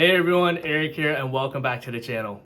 Hey everyone, Eric here and welcome back to the channel.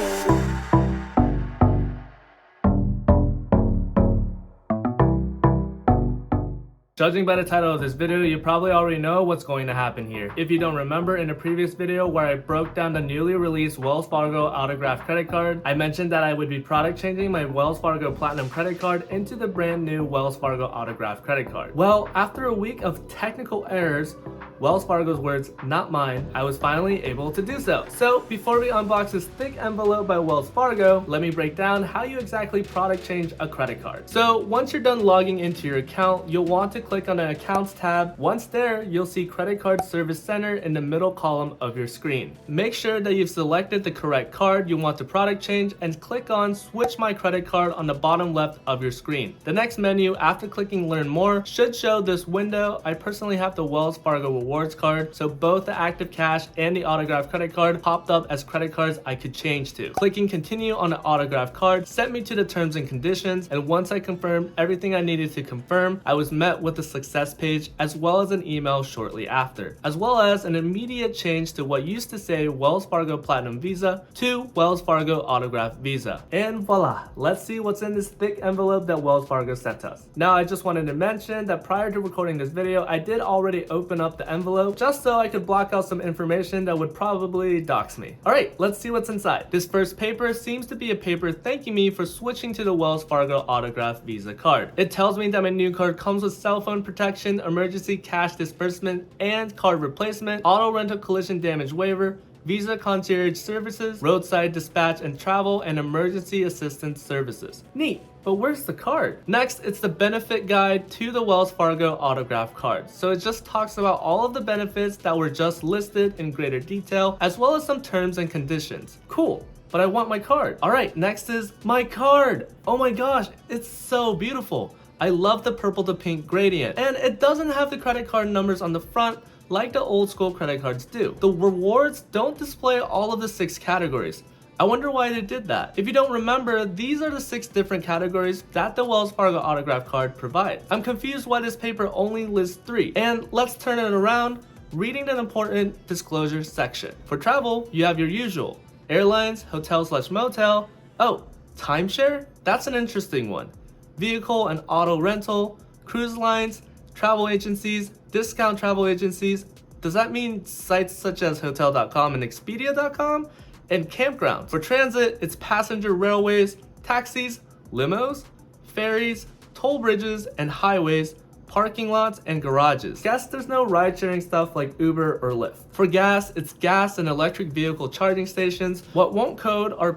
Judging by the title of this video, you probably already know what's going to happen here. If you don't remember, in a previous video where I broke down the newly released Wells Fargo autographed credit card, I mentioned that I would be product changing my Wells Fargo Platinum credit card into the brand new Wells Fargo autographed credit card. Well, after a week of technical errors, Wells Fargo's words, not mine, I was finally able to do so. So before we unbox this thick envelope by Wells Fargo, let me break down how you exactly product change a credit card. So once you're done logging into your account, you'll want to click on the Accounts tab. Once there, you'll see Credit Card Service Center in the middle column of your screen. Make sure that you've selected the correct card you want to product change and click on Switch My Credit Card on the bottom left of your screen. The next menu after clicking Learn More should show this window. I personally have the Wells Fargo Rewards card, so both the active cash and the autographed credit card popped up as credit cards I could change to. Clicking Continue on the autographed card sent me to the terms and conditions, and once I confirmed everything I needed to confirm, I was met with a success page as well as an email shortly after, as well as an immediate change to what used to say Wells Fargo Platinum Visa to Wells Fargo Autographed Visa. And voila, let's see what's in this thick envelope that Wells Fargo sent us. Now I just wanted to mention that prior to recording this video, I did already open up the envelope just so I could block out some information that would probably dox me. Alright, let's see what's inside. This first paper seems to be a paper thanking me for switching to the Wells Fargo Autographed Visa card. It tells me that my new card comes with cell phone protection, emergency cash disbursement and card replacement, auto rental collision damage waiver, Visa concierge services, roadside dispatch and travel, and emergency assistance services. Neat, but where's the card? Next, it's the benefit guide to the Wells Fargo autograph card. So it just talks about all of the benefits that were just listed in greater detail, as well as some terms and conditions. Cool. But I want my card. All right, next is my card. Oh my gosh, it's so beautiful. I love the purple to pink gradient, and it doesn't have the credit card numbers on the front like the old school credit cards do. The rewards don't display all of the 6 categories. I wonder why they did that. If you don't remember, these are the 6 different categories that the Wells Fargo autograph card provides. I'm confused why this paper only lists 3. And let's turn it around, reading the important disclosure section. For travel, you have your usual. Airlines, hotel/motel. Oh, timeshare? That's an interesting one. Vehicle and auto rental, cruise lines, travel agencies, discount travel agencies. Does that mean sites such as hotel.com and expedia.com? And campgrounds. For transit, it's passenger railways, taxis, limos, ferries, toll bridges and highways, parking lots and garages. Guess there's no ride sharing stuff like Uber or Lyft. For gas, it's gas and electric vehicle charging stations. What won't code are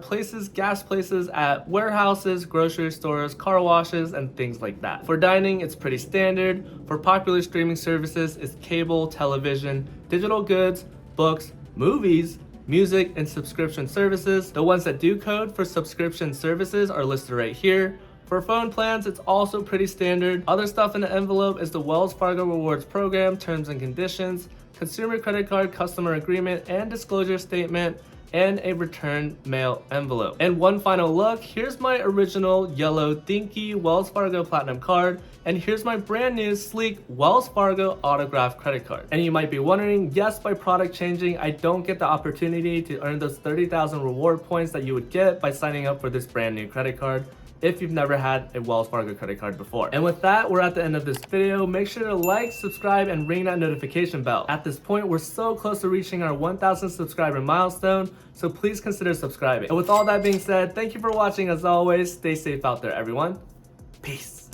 gas places at warehouses, grocery stores, car washes, and things like that. For dining, it's pretty standard. For popular streaming services, it's cable, television, digital goods, books, movies, music, and subscription services. The ones that do code for subscription services are listed right here. For phone plans, it's also pretty standard. Other stuff in the envelope is the Wells Fargo Rewards Program, terms and conditions, consumer credit card customer agreement and disclosure statement, and a return mail envelope. And one final look, here's my original yellow dinky Wells Fargo Platinum card, and here's my brand new sleek Wells Fargo autographed credit card. And you might be wondering, yes, by product changing, I don't get the opportunity to earn those 30,000 reward points that you would get by signing up for this brand new credit card if you've never had a Wells Fargo credit card before. And with that, we're at the end of this video. Make sure to like, subscribe, and ring that notification bell. At this point, we're so close to reaching our 1,000 subscriber milestone, so please consider subscribing. And with all that being said, thank you for watching as always. Stay safe out there, everyone. Peace.